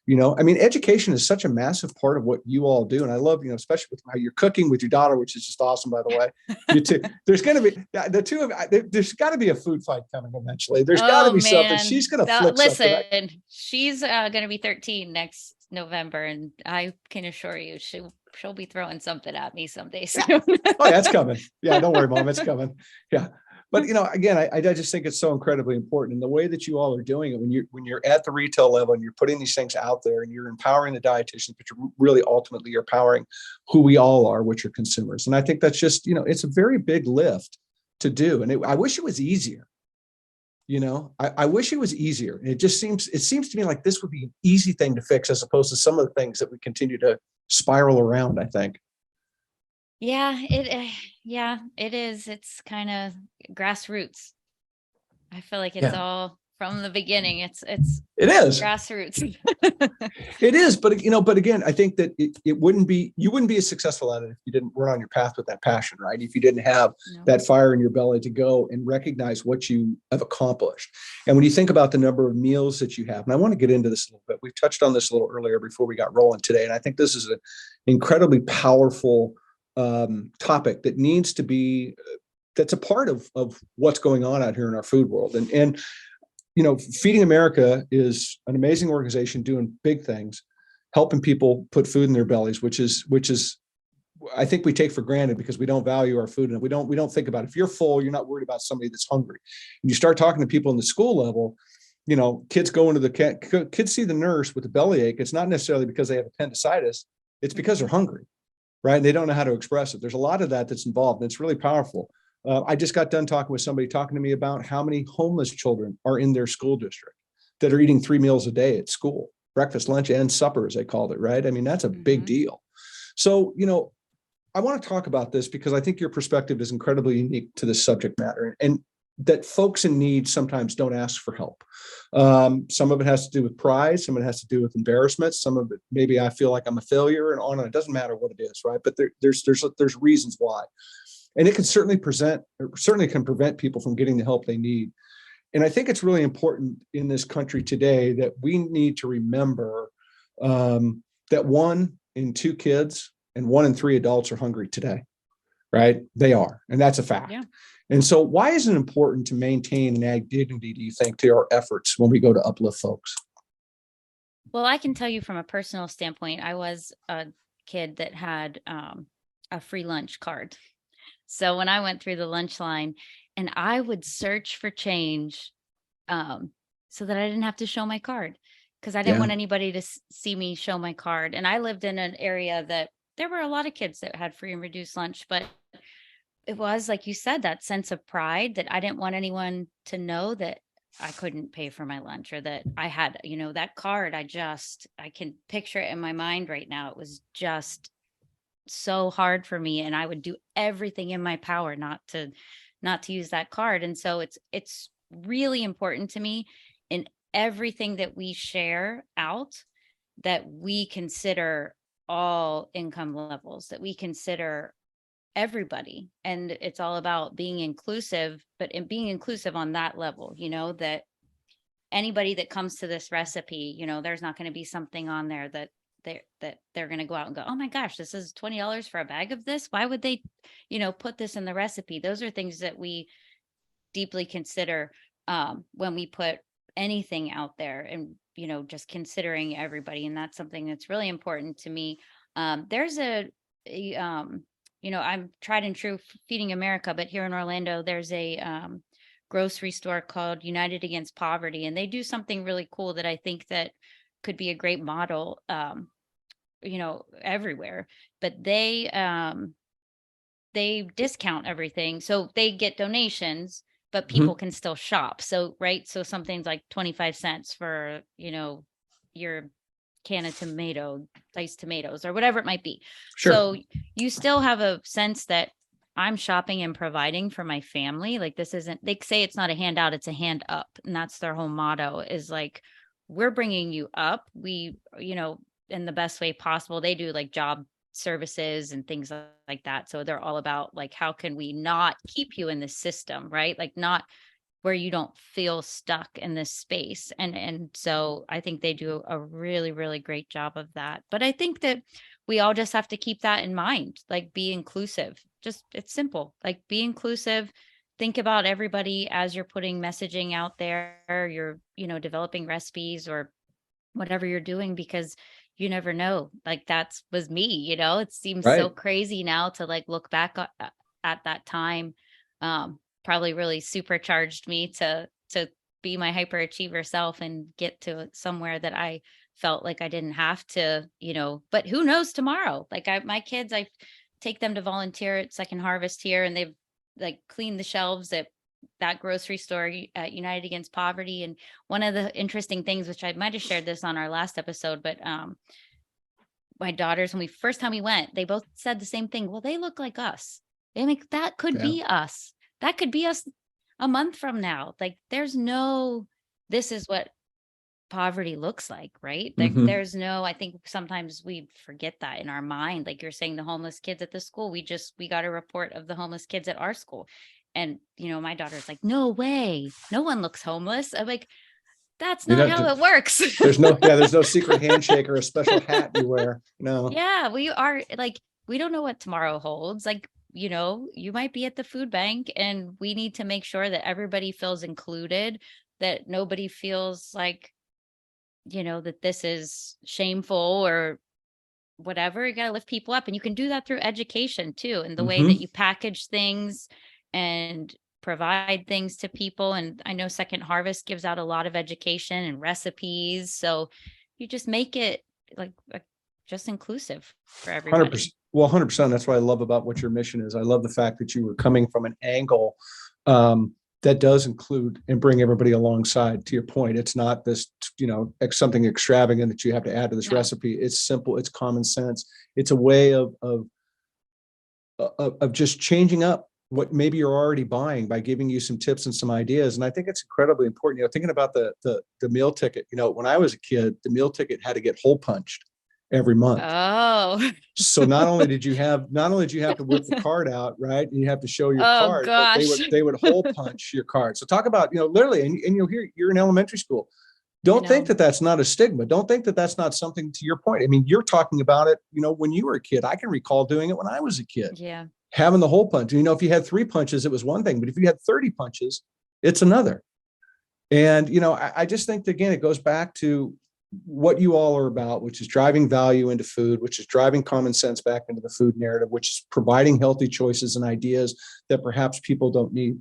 B: Education is such a massive part of what you all do. And I love, especially with how you're cooking with your daughter, which is just awesome, by the way. You two, there's going to be there's got to be a food fight coming eventually. There's got to be something. She's going to flip something.
C: Listen, she's going to be 13 next November. And I can assure you, she'll be throwing something at me someday soon.
B: Oh, yeah, it's coming. Yeah, don't worry, Mom, it's coming. Yeah. But again, I just think it's so incredibly important. And the way that you all are doing it, when you're at the retail level and you're putting these things out there and you're empowering the dietitians, but you're really ultimately you're empowering who we all are, which are consumers. And I think that's just, it's a very big lift to do. And I wish it was easier. I wish it was easier. It seems to me like this would be an easy thing to fix as opposed to some of the things that we continue to spiral around, I think.
C: Yeah, it is. It's kind of grassroots. I feel like it's all from the beginning. It is grassroots.
B: It is, but again, I think that you wouldn't be as successful at it if you didn't run on your path with that passion, right? If you didn't have that fire in your belly to go and recognize what you have accomplished. And when you think about the number of meals that you have, and I want to get into this a little bit, we've touched on this a little earlier before we got rolling today. And I think this is an incredibly powerful topic that needs to be, that's a part of what's going on out here in our food world. And Feeding America is an amazing organization doing big things, helping people put food in their bellies, which is I think we take for granted because we don't value our food, and we don't think about it. If you're full, you're not worried about somebody that's hungry. When you start talking to people in the school level, kids go into kids see the nurse with a bellyache. It's not necessarily because they have appendicitis. It's because they're hungry, right? And they don't know how to express it. There's a lot of that's involved, and it's really powerful. I just got done talking with somebody talking to me about how many homeless children are in their school district that are eating 3 meals a day at school, breakfast, lunch, and supper, as they called it, right? I mean, that's a big deal. So, I want to talk about this because I think your perspective is incredibly unique to this subject matter, and that folks in need sometimes don't ask for help. Some of it has to do with pride. Some of it has to do with embarrassment. Some of it, maybe I feel like I'm a failure and on and on. It doesn't matter what it is, right? But there's reasons why. And it can certainly can prevent people from getting the help they need. And I think it's really important in this country today that we need to remember that 1 in 2 kids and 1 in 3 adults are hungry today, right? They are, and that's a fact. Yeah. And so why is it important to maintain and add dignity, do you think, to our efforts when we go to uplift folks?
C: Well, I can tell you from a personal standpoint, I was a kid that had a free lunch card. So when I went through the lunch line, and I would search for change so that I didn't have to show my card, because I didn't want anybody to see me show my card. And I lived in an area that there were a lot of kids that had free and reduced lunch, but it was, like you said, that sense of pride that I didn't want anyone to know that I couldn't pay for my lunch, or that I had, that card. I can picture it in my mind right now. It was just so hard for me, and I would do everything in my power not to use that card. And so it's really important to me in everything that we share out, that we consider all income levels, that we consider everybody. And it's all about being inclusive, but in being inclusive on that level, that anybody that comes to this recipe, there's not going to be something on there that they're going to go out and go, oh my gosh, this is $20 for a bag of this. Why would they, put this in the recipe? Those are things that we deeply consider when we put anything out there, and, just considering everybody. And that's something that's really important to me. There's I'm tried and true Feeding America, but here in Orlando, there's a grocery store called United Against Poverty, and they do something really cool that I think that could be a great model, everywhere. But they they discount everything. So they get donations, but
B: Mm-hmm.
C: people can still shop. So, right. So something's like 25 cents for, your can of diced tomatoes or whatever it might be.
B: Sure.
C: So you still have a sense that I'm shopping and providing for my family. Like this isn't, they say it's not a handout, it's a hand up. And that's their whole motto is like, we're bringing you up. We, in the best way possible. They do like job services and things like that. So they're all about like, how can we not keep you in the system, right? Like not where you don't feel stuck in this space. And so I think they do a really, really great job of that. But I think that we all just have to keep that in mind, like be inclusive. Just it's simple, like be inclusive. Think about everybody as you're putting messaging out there, you're, developing recipes or whatever you're doing, because you never know. Like was me, it seems so
B: Right.
C: crazy now to like look back at that time. Probably really supercharged me to be my hyperachiever self and get to somewhere that I felt like I didn't have to, but who knows tomorrow? Like my kids, I take them to volunteer at Second Harvest here, and they've like cleaned the shelves at that grocery store at United Against Poverty. And one of the interesting things, which I might have shared this on our last episode, but my daughters, when first time we went, they both said the same thing. Well, they look like us. They like that could be us. That could be us a month from now. Like this is what poverty looks like, right? Like there's I think sometimes we forget that in our mind. Like you're saying, the homeless kids at the school, we got a report of the homeless kids at our school. And, my daughter's like, no way. No one looks homeless. I'm like, that's not how it works.
B: There's no secret handshake or a special hat you wear. No.
C: Yeah, we are like, we don't know what tomorrow holds. Like, you might be at the food bank, and we need to make sure that everybody feels included, that nobody feels like, that this is shameful or whatever. You got to lift people up, and you can do that through education too, and the way that you package things and provide things to people. And I know Second Harvest gives out a lot of education and recipes. So you just make it like just inclusive for everybody.
B: 100%. Well, 100%. That's what I love about what your mission is. I love the fact that you were coming from an angle that does include and bring everybody alongside. To your point, it's not this, something extravagant that you have to add to this recipe. It's simple. It's common sense. It's a way of just changing up what maybe you're already buying by giving you some tips and some ideas. And I think it's incredibly important. Thinking about the meal ticket. When I was a kid, the meal ticket had to get hole punched every month.
C: Oh,
B: so not only did you have to whip the card out, right? And you have to show your card,
C: gosh.
B: but they would hole punch your card. So talk about, literally, and you're in elementary school. Don't think that that's not a stigma. Don't think that that's not something, to your point. I mean, you're talking about it, when you were a kid. I can recall doing it when I was a kid.
C: Yeah.
B: Having the hole punch. If you had 3 punches, it was one thing, but if you had 30 punches, it's another. And, I just think that, again, it goes back to what you all are about, which is driving value into food, which is driving common sense back into the food narrative, which is providing healthy choices and ideas that perhaps people don't need.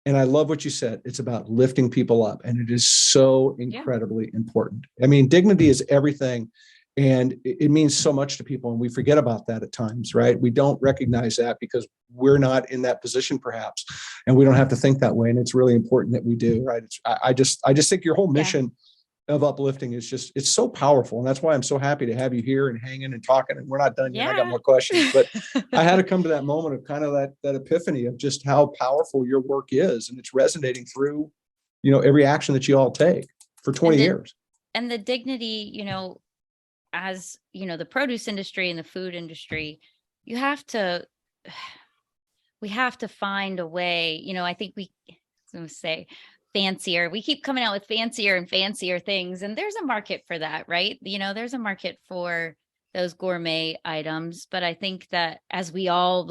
B: And I love what you said. It's about lifting people up. And it is so incredibly important. I mean, dignity is everything. And it means so much to people. And we forget about that at times, right? We don't recognize that because we're not in that position, perhaps. And we don't have to think that way. And it's really important that we do, right? I just think your whole mission of uplifting is it's so powerful. And that's why I'm so happy to have you here and hanging and talking. And we're not done yet. I got more questions, but I had to come to that moment of kind of that epiphany of just how powerful your work is. And it's resonating through, every action that you all take for 20 years.
C: And the dignity, as the produce industry and the food industry, we have to find a way. I think we keep coming out with fancier and fancier things, and there's a market for that, right? There's a market for those gourmet items. But I think that as we all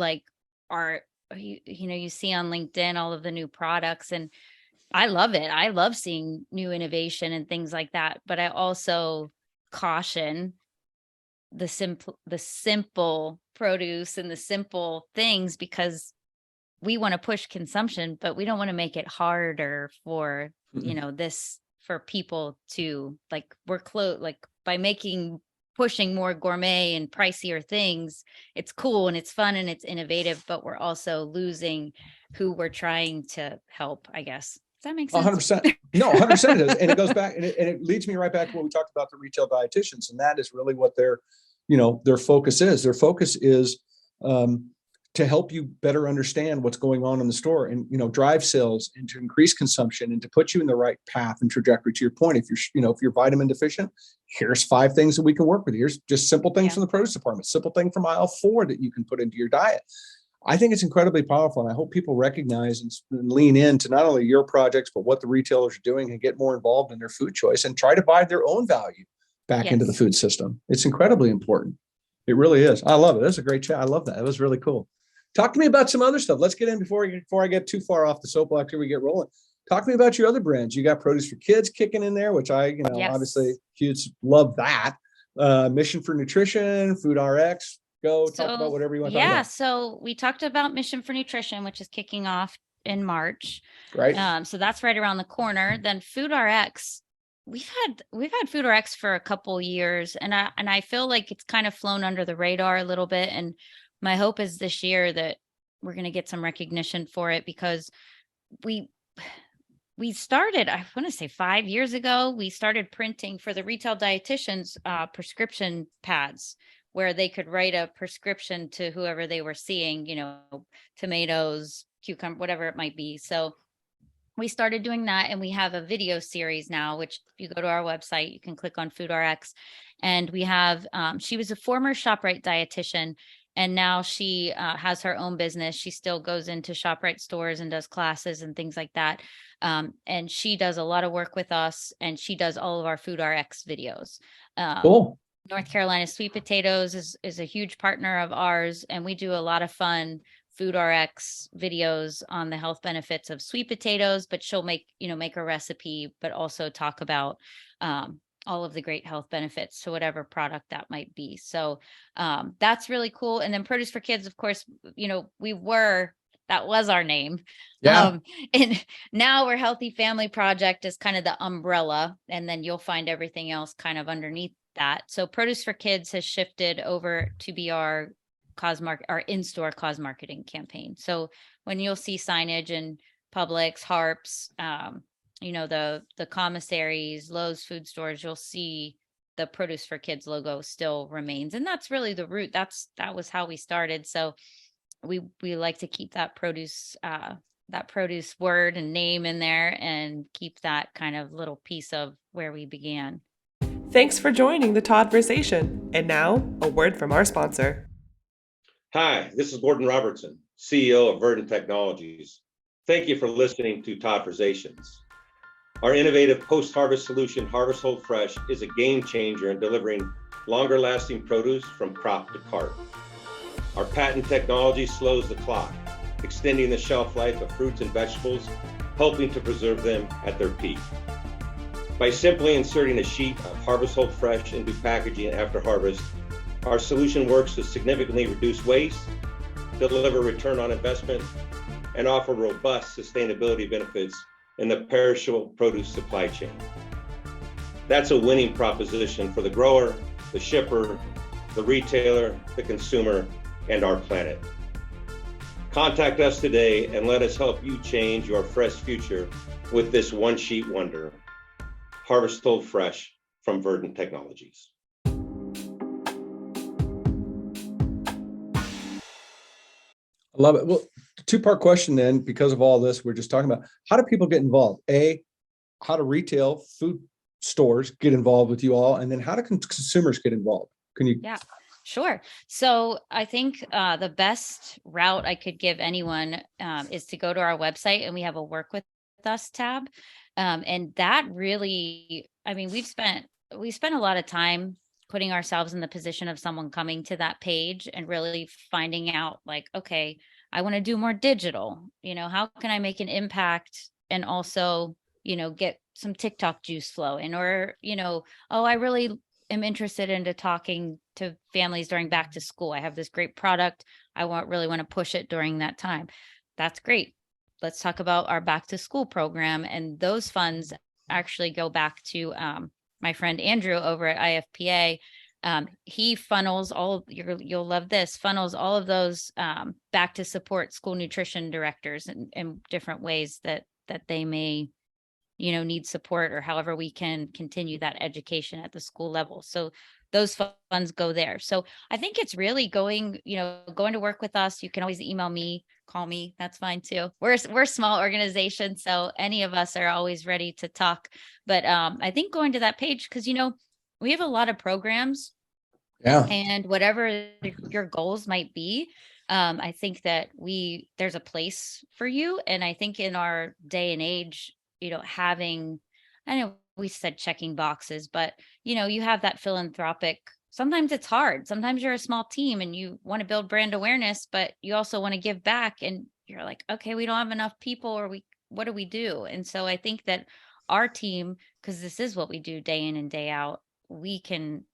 C: you see on LinkedIn all of the new products, and I love it. I love seeing new innovation and things like that. But I also caution the simple produce and the simple things, because we want to push consumption, but we don't want to make it harder for, this for people to by making pushing more gourmet and pricier things. It's cool and it's fun and it's innovative, but we're also losing who we're trying to help, I guess. Does that make sense?
B: 100%. No, 100% it does. And it goes back and it leads me right back to what we talked about the retail dietitians. And that is really what their focus is. Their focus is to help you better understand what's going on in the store and, drive sales and to increase consumption and to put you in the right path and trajectory. To your point, if you're vitamin deficient, here's 5 things that we can work with. Here's just simple things from the produce department, simple thing from aisle 4 that you can put into your diet. I think it's incredibly powerful. And I hope people recognize and lean into not only your projects, but what the retailers are doing and get more involved in their food choice and try to buy their own value back into the food system. It's incredibly important. It really is. I love it. That's a great chat. I love that. It was really cool. Talk to me about some other stuff. Let's get in before I get too far off the soapbox here. We get rolling. Talk to me about your other brands. You got Produce for Kids kicking in there, which I, obviously kids love that. Mission for Nutrition, Food RX. Talk about whatever you want to talk about.
C: So we talked about Mission for Nutrition, which is kicking off in March.
B: Right.
C: So that's right around the corner. Then Food RX. We've had Food RX for a couple years, and I feel like it's kind of flown under the radar a little bit. And my hope is this year that we're going to get some recognition for it, because we started, I want to say 5 years ago, we started printing for the retail dietitians prescription pads where they could write a prescription to whoever they were seeing, tomatoes, cucumber, whatever it might be. So we started doing that, and we have a video series now, which if you go to our website, you can click on Food RX. And we have, she was a former ShopRite dietitian, and now she has her own business. She still goes into ShopRite stores and does classes and things like that. And she does a lot of work with us, and she does all of our Food RX videos.
B: Cool.
C: North Carolina Sweet Potatoes is a huge partner of ours, and we do a lot of fun Food RX videos on the health benefits of sweet potatoes, but she'll make a recipe, but also talk about all of the great health benefits to whatever product that might be. So that's really cool. And then Produce for Kids, of course, that was our name.
B: Yeah.
C: And now we're Healthy Family Project is kind of the umbrella, and then you'll find everything else kind of underneath that. So Produce for Kids has shifted over to be our in-store cause marketing campaign. So when you'll see signage in Publix, Harps, the commissaries, Lowe's food stores, you'll see the Produce for Kids logo still remains. And that's really the root. That was how we started. So we like to keep that produce word and name in there and keep that kind of little piece of where we began.
A: Thanks for joining the Todd-versation. And now, a word from our sponsor.
D: Hi, this is Gordon Robertson, CEO of Verdant Technologies. Thank you for listening to Todd-versations. Our innovative post-harvest solution, Harvest Hold Fresh, is a game changer in delivering longer-lasting produce from crop to cart. Our patent technology slows the clock, extending the shelf life of fruits and vegetables, helping to preserve them at their peak. By simply inserting a sheet of Harvest Hold Fresh into packaging after harvest, our solution works to significantly reduce waste, deliver return on investment, and offer robust sustainability benefits in the perishable produce supply chain. That's a winning proposition for the grower, the shipper, the retailer, the consumer, and our planet. Contact us today and let us help you change your fresh future with this one-sheet wonder. Harvest Hold Fresh from Verdant Technologies.
B: I love it. Well, 2-part question then, because of all this we're just talking about. How do people get involved? How do retail food stores get involved with you all? And then how do consumers get involved? Can you?
C: Yeah, sure. So I think the best route I could give anyone is to go to our website, and we have a Work With Us tab. And that really, we spent a lot of time putting ourselves in the position of someone coming to that page and really finding out like, okay, I want to do more digital, how can I make an impact and also, get some TikTok juice flowing, or, I really am interested into talking to families during back to school. I have this great product. I really want to push it during that time. That's great. Let's talk about our back to school program. And those funds actually go back to my friend Andrew over at IFPA. He funnels you'll love this, funnels all of those back to support school nutrition directors in different ways that they may, need support, or however we can continue that education at the school level. So those funds go there. So I think it's really going to work with us. You can always email me, call me. That's fine too. We're a small organization, so any of us are always ready to talk. But I think going to that page, because we have a lot of programs.
B: Yeah.
C: And whatever your goals might be, I think that there's a place for you. And I think in our day and age, having, I know we said checking boxes, but you have that philanthropic, sometimes it's hard. Sometimes you're a small team and you want to build brand awareness, but you also want to give back, and you're like, okay, we don't have enough people, or what do we do? And so I think that our team, because this is what we do day in and day out, we can,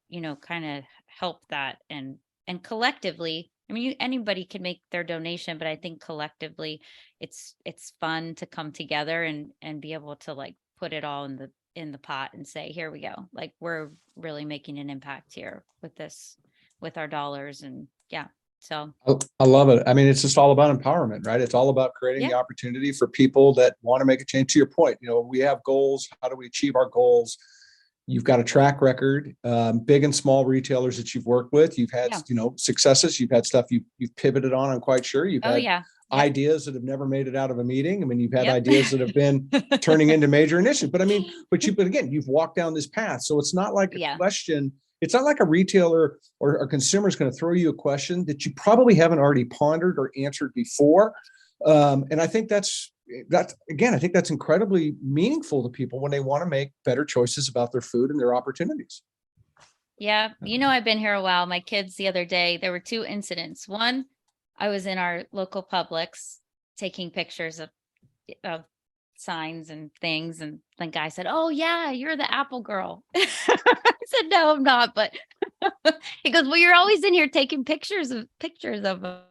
C: kind of help that, and collectively, I mean, anybody can make their donation, but I think collectively it's fun to come together and be able to like put it all in the pot and say, here we go. Like, we're really making an impact here with this, with our dollars. And yeah, so
B: I love it. I mean, it's just all about empowerment, right? It's all about creating the opportunity for people that want to make a change. To your point, we have goals. How do we achieve our goals? You've got a track record, big and small retailers that you've worked with. You've had, successes. You've had stuff you've pivoted on. I'm quite sure you've had ideas that have never made it out of a meeting. I mean, you've had ideas that have been turning into major initiatives. But again, you've walked down this path. So it's not like a question. It's not like a retailer or a consumer is going to throw you a question that you probably haven't already pondered or answered before. And I think that's incredibly meaningful to people when they want to make better choices about their food and their opportunities.
C: Yeah. I've been here a while. My kids, the other day, there were two incidents. One, I was in our local Publix taking pictures of signs and things. And the guy said, "Oh yeah, you're the Apple girl." I said, "No, I'm not." But he goes, "Well, you're always in here taking pictures of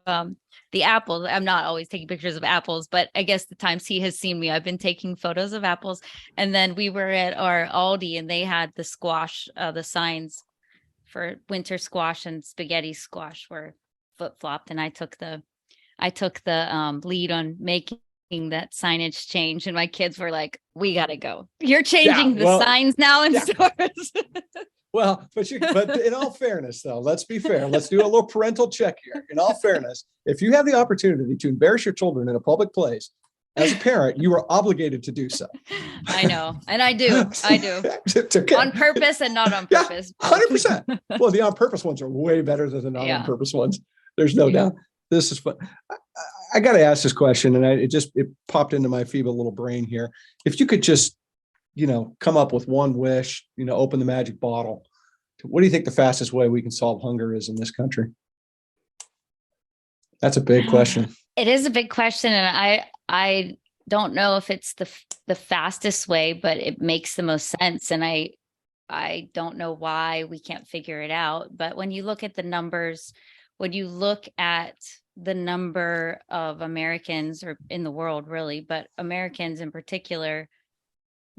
C: the apples." I'm not always taking pictures of apples, but I guess the times he has seen me, I've been taking photos of apples. And then we were at our Aldi, and they had the squash, the signs for winter squash and spaghetti squash were flip-flopped. And I took the lead on making that signage change. And my kids were like, "We got to go. You're changing the signs now in stores."
B: Well, but in all fairness, though, let's be fair. Let's do a little parental check here. In all fairness, if you have the opportunity to embarrass your children in a public place, as a parent, you are obligated to do so.
C: I know. And I do.
B: It's okay.
C: On purpose and not on purpose.
B: 100%. Well, the on purpose ones are way better than the not on purpose ones. There's no doubt. This is fun. I got to ask this question, and it popped into my feeble little brain here. If you could just, come up with one wish, open the magic bottle, what do you think the fastest way we can solve hunger is in this country? That's a big question.
C: It is a big question. And I don't know if it's the fastest way, but it makes the most sense. And I don't know why we can't figure it out. But when you look at the numbers, when you look at the number of Americans, or in the world really, but Americans in particular,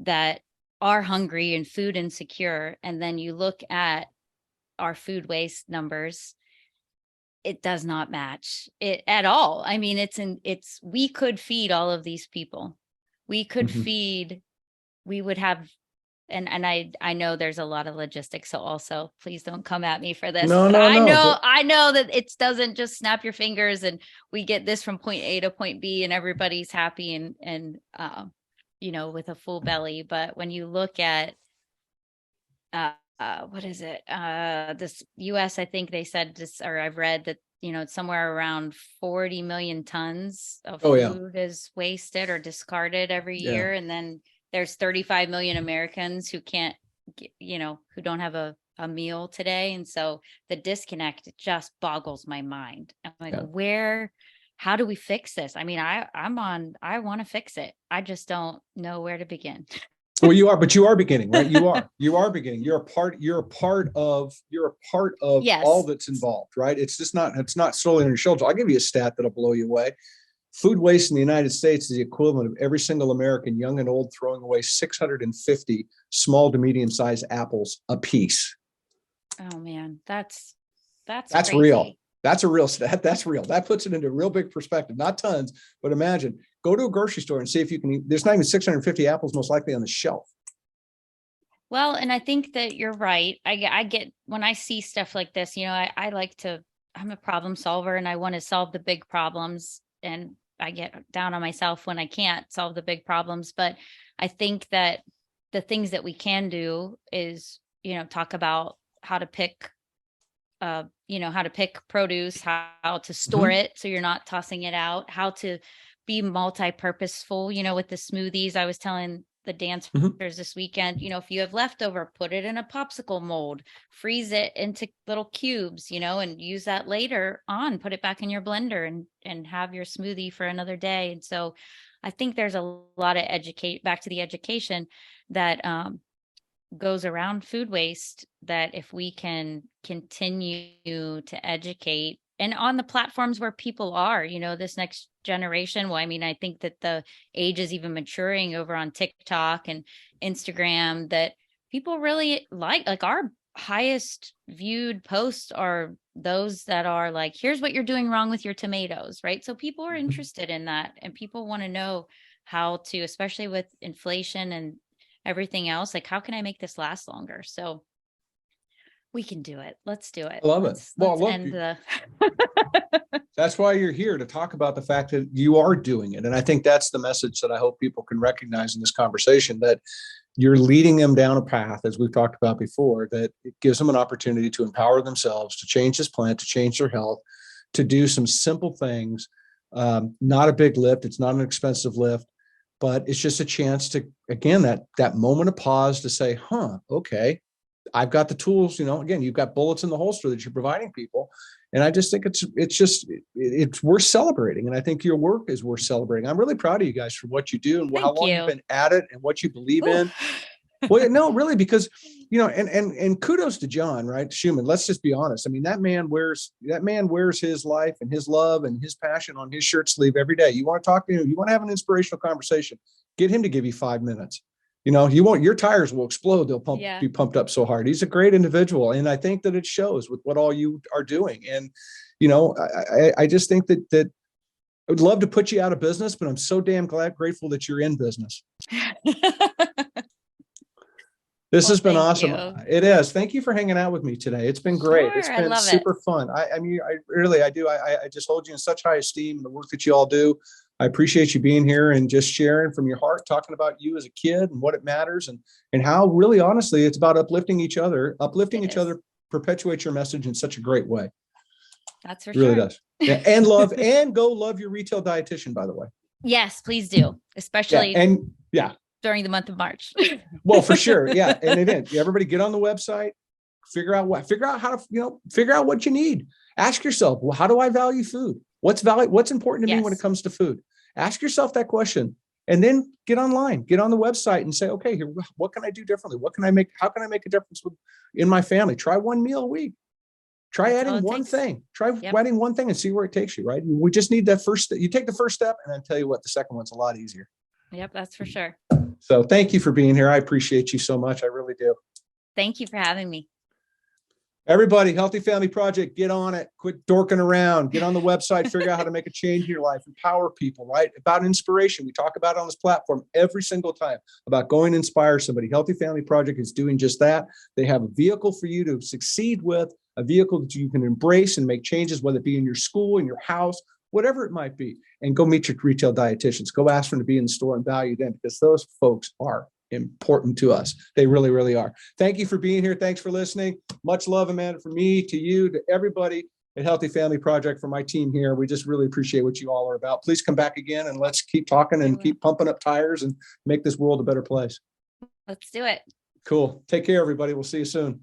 C: that are hungry and food insecure, and then you look at our food waste numbers, it does not match it at all. I mean, we could feed all of these people. We could feed, we would have, and I know there's a lot of logistics. So also, please don't come at me for this. I know that it doesn't just snap your fingers and we get this from point A to point B and everybody's happy and with a full belly. But when you look at, what is it? This US, I think they said this, or I've read that, it's somewhere around 40 million tons of food is wasted or discarded every year. And then there's 35 million Americans who can't, who don't have a meal today. And so the disconnect, it just boggles my mind. I'm like, how do we fix this? I mean, I want to fix it. I just don't know where to begin.
B: Well, you are beginning, right? You are beginning. You're a part of all that's involved, right? It's not solely on your shoulders. I'll give you a stat that'll blow you away. Food waste in the United States is the equivalent of every single American, young and old, throwing away 650 small to medium-sized apples a piece.
C: Oh man, that's
B: That's
C: crazy.
B: real. That's a real stat. That's real. That puts it into real big perspective. Not tons, but imagine, go to a grocery store and see if you can eat. There's not even 650 apples most likely on the shelf.
C: Well, and I think that you're right. I get when I see stuff like this, I like to, I'm a problem solver and I want to solve the big problems. And I get down on myself when I can't solve the big problems. But I think that the things that we can do is, talk about how to pick, how to pick produce, how to store it so you're not tossing it out, how to be multi-purposeful, with the smoothies. I was telling the dancers this weekend, if you have leftover, put it in a popsicle mold, freeze it into little cubes, and use that later on, put it back in your blender and have your smoothie for another day. And so I think there's a lot of back to the education that goes around food waste, that if we can continue to educate and on the platforms where people are, this next generation. Well, I mean, I think that the age is even maturing over on TikTok and Instagram, that people really like our highest viewed posts are those that are like, here's what you're doing wrong with your tomatoes, right? So people are interested in that, and people want to know how to, especially with inflation and everything else, like, how can I make this last longer? So we can do it. Let's do it.
B: I love it.
C: Let's end the
B: That's why you're here, to talk about the fact that you are doing it. And I think that's the message that I hope people can recognize in this conversation, that you're leading them down a path, as we've talked about before, that it gives them an opportunity to empower themselves, to change this planet, to change their health, to do some simple things. Not a big lift. It's not an expensive lift, but it's just a chance to, again, that moment of pause to say, okay, I've got the tools, again, you've got bullets in the holster that you're providing people. And I just think it's worth celebrating. And I think your work is worth celebrating. I'm really proud of you guys for what you do and how long you've been at it and what you believe in. Well, no, really, because, and kudos to John, right? Schumann, let's just be honest. I mean, that man wears his life and his love and his passion on his shirt sleeve every day. You want to talk to him, you want to have an inspirational conversation, get him to give you 5 minutes. Your tires will explode. They'll be pumped up so hard. He's a great individual. And I think that it shows with what all you are doing. And, I just think that I would love to put you out of business, but I'm so damn grateful that you're in business. This has been awesome. It is. Thank you for hanging out with me today. It's been great. It's been super fun. I mean, I do. I just hold you in such high esteem and the work that you all do. I appreciate you being here and just sharing from your heart, talking about you as a kid and what it matters, and how really, honestly, it's about uplifting each other. Uplifting each other perpetuates your message in such a great way.
C: That's for
B: sure. It really does. Yeah. And go love your retail dietitian, by the way.
C: Yes, please do. Especially during the month of March.
B: Well, for sure. Yeah. And it is. Everybody get on the website, figure out how to, figure out what you need. Ask yourself, well, how do I value food? What's important to me when it comes to food? Ask yourself that question, and then get online, get on the website and say, okay, here, what can I do differently? How can I make a difference in my family? Try one meal a week. Try adding one thing. Try adding one thing and see where it takes you, right? We just need that first step. You take the first step, and then tell you what, the second one's a lot easier.
C: Yep, that's for sure.
B: So thank you for being here. I appreciate you so much. I really do.
C: Thank you for having me.
B: Everybody, Healthy Family Project, get on it. Quit dorking around. Get on the website, figure out how to make a change in your life, empower people, right? About inspiration. We talk about it on this platform every single time about going to inspire somebody. Healthy Family Project is doing just that. They have a vehicle for you to succeed with, a vehicle that you can embrace and make changes, whether it be in your school, in your house, whatever it might be. And go meet your retail dietitians. Go ask them to be in the store and value them, because those folks are important to us. They really, really are. Thank you for being here. Thanks for listening. Much love, Amanda, from me to you, to everybody at Healthy Family Project, for my team here. We just really appreciate what you all are about. Please come back again and let's keep talking and keep pumping up tires and make this world a better place.
C: Let's do it.
B: Cool. Take care, everybody. We'll see you soon.